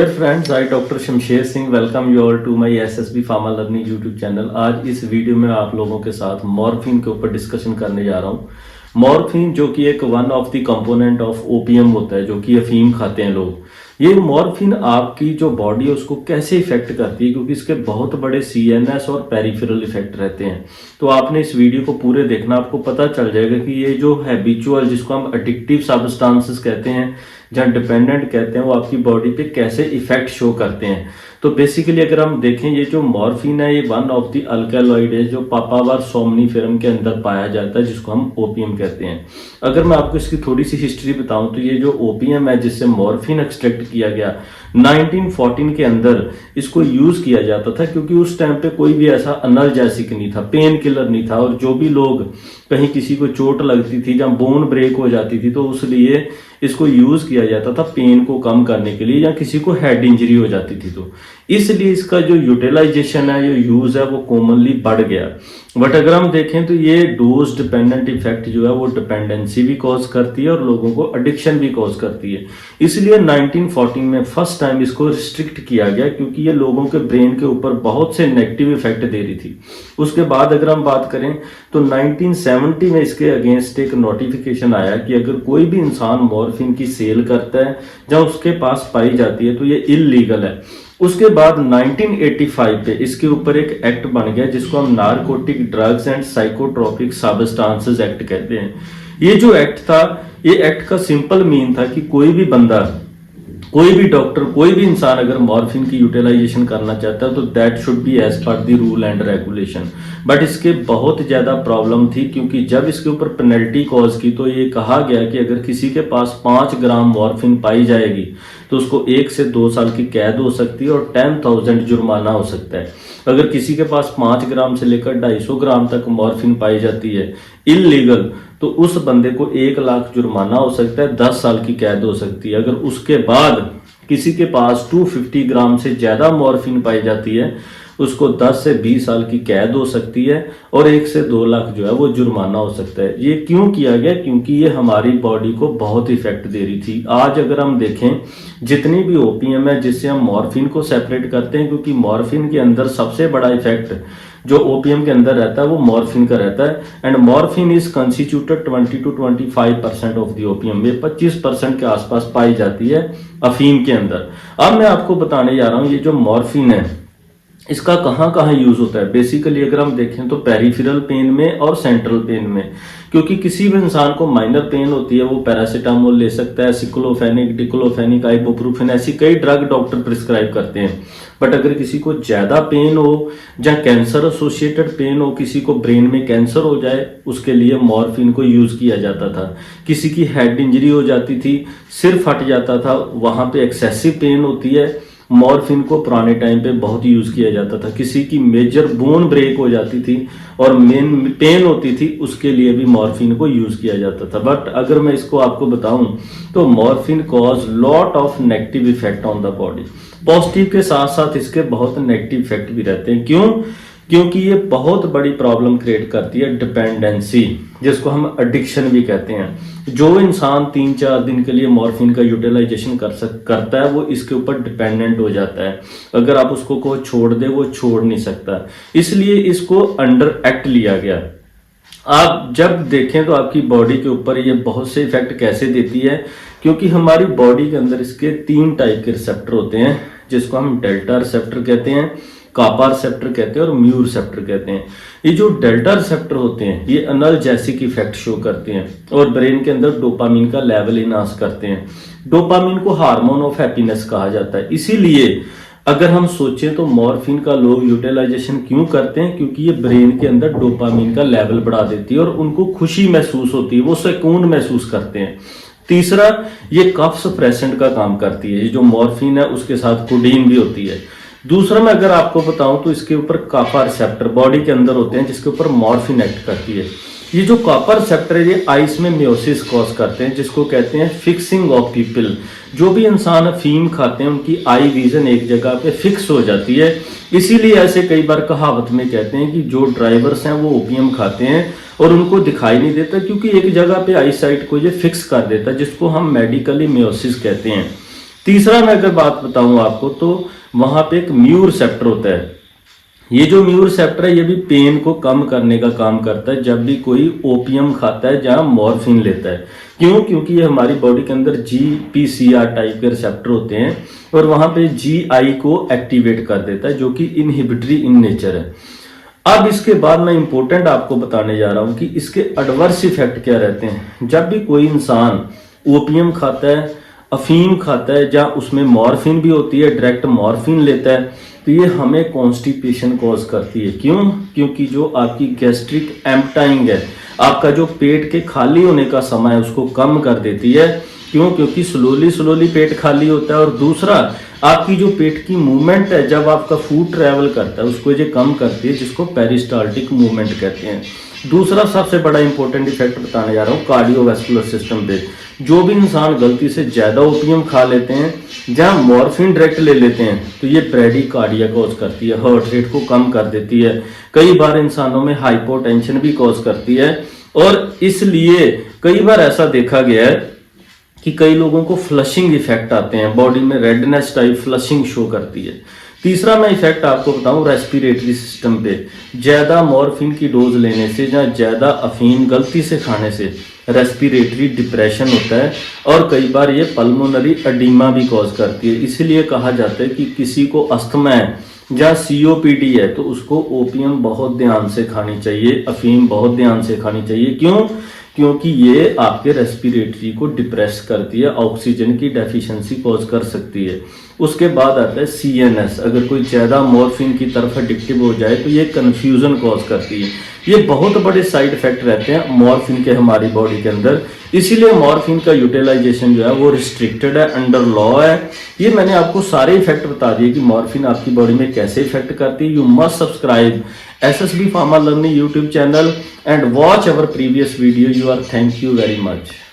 Dear friends, I doctor Shamsher Singh welcome you all to my SSB pharma learning YouTube channel. आज इस video में आप लोगों के साथ मॉर्फिन के ऊपर डिस्कशन करने जा रहा हूँ। मॉर्फिन जो कि एक one of the component of OPM होता है, जो कि अफीम खाते हैं लोग। ये मॉर्फिन आपकी जो बॉडी है उसको कैसे इफेक्ट करती है, क्योंकि इसके बहुत बड़े सीएनएस और पेरिफेरल इफेक्ट रहते हैं। तो आपने इस वीडियो को पूरे देखना, आपको पता चल जाएगा कि ये जो हैबिचुअल, जिसको हम एडिक्टिव सब्सटेंसेस कहते हैं, जहाँ डिपेंडेंट कहते हैं, वो आपकी बॉडी पे कैसे इफेक्ट शो करते हैं। तो बेसिकली अगर हम देखें, ये जो मॉर्फिन है ये वन ऑफ द अल्कलॉइड है जो पापावर सोमनीफेरम के अंदर पाया जाता है, जिसको हम ओपीएम कहते हैं। अगर मैं आपको इसकी थोड़ी सी हिस्ट्री बताऊं तो ये जो ओपीएम है जिससे मॉर्फिन एक्सट्रैक्ट किया गया 1914 के अंदर इसको यूज किया जाता था, क्योंकि उस टाइम पे कोई भी ऐसा एनाल्जेसिक नहीं था, पेन किलर नहीं था। और जो भी लोग कहीं किसी को चोट लगती थी, जहाँ बोन ब्रेक हो जाती थी, तो उस लिए इसको यूज किया जाता था पेन को कम करने के लिए, या किसी को हेड इंजरी हो जाती थी तो इसलिए इसका जो यूटिलाइजेशन है, जो यूज है, वो कॉमनली बढ़ गया। बट अगर हम देखें तो ये डोज डिपेंडेंट इफेक्ट जो है वो डिपेंडेंसी भी कॉज करती है और लोगों को एडिक्शन भी कॉज करती है। इसलिए 1914 में फर्स्ट टाइम इसको रिस्ट्रिक्ट किया गया, क्योंकि ये लोगों के ब्रेन के ऊपर बहुत से नेगेटिव इफेक्ट दे रही थी। उसके बाद अगर हम बात करें तो 1970 में इसके अगेंस्ट एक नोटिफिकेशन आया कि अगर कोई भी इंसान मॉर्फिन की सेल करता है जहां उसके पास पाई जाती है तो ये इलीगल है। उसके बाद 1985 पे इसके ऊपर एक एक्ट बन गया जिसको हम narcotic drugs and psychotropic substances act कहते हैं। ये जो एक्ट था, ये एक्ट का सिंपल मीन था कि कोई भी बंदा, कोई भी डॉक्टर, कोई भी इंसान अगर मॉर्फिन की यूटिलाइजेशन करना चाहता है तो that should be as per the rule and regulation. But इसके बहुत ज्यादा प्रॉब्लम थी, क्योंकि जब इसके ऊपर पेनल्टी कॉज की तो ये कहा गया कि अगर किसी के पास 5 ग्राम मॉर्फिन पाई जाएगी तो उसको 1 से 2 साल की कैद हो सकती है और 10,000 जुर्माना हो सकता है। अगर किसी के पास 5 ग्राम से लेकर 250 ग्राम तक मॉर्फिन पाई जाती है इलीगल, तो उस बंदे को 1 लाख जुर्माना हो सकता है, 10 साल की कैद हो सकती है। अगर उसके बाद किसी के पास 250 ग्राम से ज्यादा मॉर्फिन पाई जाती है, उसको 10 से 20 साल की कैद हो सकती है और 1 से 2 लाख जो है वो जुर्माना हो सकता है। ये क्यों किया गया? क्योंकि ये हमारी बॉडी को बहुत इफेक्ट दे रही थी। आज अगर हम देखें, जितनी भी ओपीएम है जिससे हम मॉर्फिन को सेपरेट करते हैं, क्योंकि मॉर्फिन के अंदर सबसे बड़ा इफेक्ट जो ओपीएम के अंदर रहता है वो मॉर्फिन का रहता है। And morphine is constituted 20 to 25% of the OPM में 25% के आसपास पाई जाती है अफीम के अंदर। अब मैं आपको बताने जा रहा हूँ ये जो मॉर्फिन है इसका कहाँ कहाँ यूज होता है। बेसिकली अगर हम देखें तो पेरिफेरल पेन में और सेंट्रल पेन में, क्योंकि किसी भी इंसान को माइनर पेन होती है वो पैरासीटामोल ले सकता है, सिक्लोफेनिक, डिक्लोफेनिक, आइबुप्रोफेन, ऐसी कई ड्रग डॉक्टर प्रिस्क्राइब करते हैं। बट अगर किसी को ज्यादा पेन हो, जहाँ कैंसर एसोसिएटेड पेन हो, किसी को ब्रेन में कैंसर हो जाए, उसके लिए मॉर्फिन को यूज किया जाता था। किसी की हेड इंजरी हो जाती थी, सिर फट जाता था, वहां पे एक्सेसिव पेन होती है, मॉर्फिन को पुराने टाइम पे बहुत यूज किया जाता था। किसी की मेजर बोन ब्रेक हो जाती थी और मेन पेन होती थी, उसके लिए भी मॉर्फिन को यूज किया जाता था। बट अगर मैं इसको आपको बताऊं तो morphine cause lot of negative effect on the body. Positive के साथ साथ इसके बहुत नेगेटिव इफेक्ट भी रहते हैं। क्यों? क्योंकि ये बहुत बड़ी प्रॉब्लम क्रिएट करती है डिपेंडेंसी, जिसको हम एडिक्शन भी कहते हैं। जो इंसान 3-4 दिन के लिए मॉर्फिन का यूटिलाइजेशन करता है वो इसके ऊपर डिपेंडेंट हो जाता है। अगर आप उसको को छोड़ दे वो छोड़ नहीं सकता, इसलिए इसको अंडर एक्ट लिया गया। आप जब देखें तो आपकी बॉडी के ऊपर ये बहुत से इफेक्ट कैसे देती है, क्योंकि हमारी बॉडी के अंदर इसके 3 टाइप के रिसेप्टर होते हैं, जिसको हम डेल्टा रिसेप्टर कहते हैं, कापा रिसेप्टर कहते हैं और म्यू रिसेप्टर कहते हैं। ये जो डेल्टा रिसेप्टर होते हैं ये एनाल्जेसिक इफेक्ट शो करते हैं और ब्रेन के अंदर डोपामिन का लेवल इनहांस करते हैं। डोपामिन को हार्मोन ऑफ हैप्पीनेस कहा जाता है। इसीलिए अगर हम सोचें तो मॉर्फिन का लोग यूटिलाइजेशन क्यों करते हैं? क्योंकि ये ब्रेन के अंदर डोपामिन का लेवल बढ़ा देती है और उनको खुशी महसूस होती है, वो सुकून महसूस करते हैं। तीसरा, ये कफ सप्रेसेंट का काम करती है। ये जो मॉर्फिन है उसके साथ कोडीन भी होती है। दूसरा, मैं अगर आपको बताऊं तो इसके ऊपर कापा रिसेप्टर बॉडी के अंदर होते हैं, जिसके ऊपर मॉर्फिन एक्ट करती है। ये जो कापा रिसेप्टर है ये आइस में मियोसिस कॉज करते हैं, जिसको कहते हैं फिक्सिंग ऑफ पीपल। जो भी इंसान अफीम खाते हैं उनकी आई विजन एक जगह पे फिक्स हो जाती है। इसीलिए ऐसे कई बार कहावत में कहते हैं कि जो ड्राइवर्स हैं वो ओपीएम खाते हैं और उनको दिखाई नहीं देता, क्योंकि एक जगह पे आई साइट को ये फिक्स कर देता है, जिसको हम मेडिकली मियोसिस कहते हैं। तीसरा मैं अगर बात बताऊं आपको तो वहां पे एक म्यू रिसेप्टर होता है। ये जो म्यू रिसेप्टर है ये भी पेन को कम करने का काम करता है जब भी कोई ओपियम खाता है जहां मॉर्फिन लेता है। क्यों? क्योंकि ये हमारी बॉडी के अंदर GPCR टाइप के रिसेप्टर होते हैं और वहां पे GI को एक्टिवेट कर देता है जो कि इनहिबिटरी इन नेचर है। अब इसके बाद मैं इंपॉर्टेंट आपको बताने जा रहा हूं कि इसके एडवर्स इफेक्ट क्या रहते हैं। जब भी कोई इंसान ओपियम खाता है, अफीम खाता है जहाँ उसमें मॉर्फिन भी होती है, डायरेक्ट मॉर्फिन लेता है, तो ये हमें कॉन्स्टिपेशन कॉज करती है। क्यों? क्योंकि जो आपकी गैस्ट्रिक एम्प्टाइंग है, आपका जो पेट के खाली होने का समय है उसको कम कर देती है। क्यों? क्योंकि स्लोली पेट खाली होता है। और दूसरा, आपकी जो पेट की मूवमेंट है जब आपका फूड ट्रेवल करता है उसको ये कम करती है, जिसको पेरिस्टाल्टिक मूवमेंट कहते हैं। दूसरा सबसे बड़ा इंपॉर्टेंट इफेक्ट बताने जा रहा हूँ कार्डियोवैस्कुलर सिस्टम पे। जो भी इंसान गलती से ज्यादा ओपियम खा लेते हैं जहाँ मॉर्फिन डायरेक्ट ले लेते हैं तो ये ब्रेडिकार्डिया कॉज करती है, हार्ट रेट को कम कर देती है, कई बार इंसानों में हाइपोटेंशन भी कॉज करती है। और इसलिए कई बार ऐसा देखा गया है कि कई लोगों को फ्लशिंग इफेक्ट आते हैं, बॉडी में रेडनेस टाइप फ्लशिंग शो करती है। तीसरा मैं इफेक्ट आपको बताऊं रेस्पिरेटरी सिस्टम पे। ज्यादा मॉर्फिन की डोज लेने से या ज्यादा अफीम गलती से खाने से रेस्पिरेटरी डिप्रेशन होता है और कई बार ये पल्मोनरी एडिमा भी कॉज करती है। इसीलिए कहा जाता है कि किसी को अस्थमा है या COPD है तो उसको ओपियम बहुत ध्यान से खानी चाहिए, अफीम बहुत ध्यान से खानी चाहिए। क्यों? क्योंकि ये आपके रेस्पिरेटरी को डिप्रेस करती है, ऑक्सीजन की डेफिशिएंसी कॉज कर सकती है। उसके बाद आता है CNS। अगर कोई ज़्यादा मॉर्फिन की तरफ एडिक्टिव हो जाए तो ये कन्फ्यूजन कॉज करती है। ये बहुत बड़े साइड इफेक्ट रहते हैं मॉर्फिन के हमारी बॉडी के अंदर। इसीलिए मॉर्फिन का यूटिलाइजेशन जो है वो रिस्ट्रिक्टेड है, अंडर लॉ है। ये मैंने आपको सारे इफेक्ट बता दिए कि मॉर्फिन आपकी बॉडी में कैसे इफेक्ट करती है। You must subscribe SSB Pharma Learning YouTube channel and watch our previous video. You are thank you very much.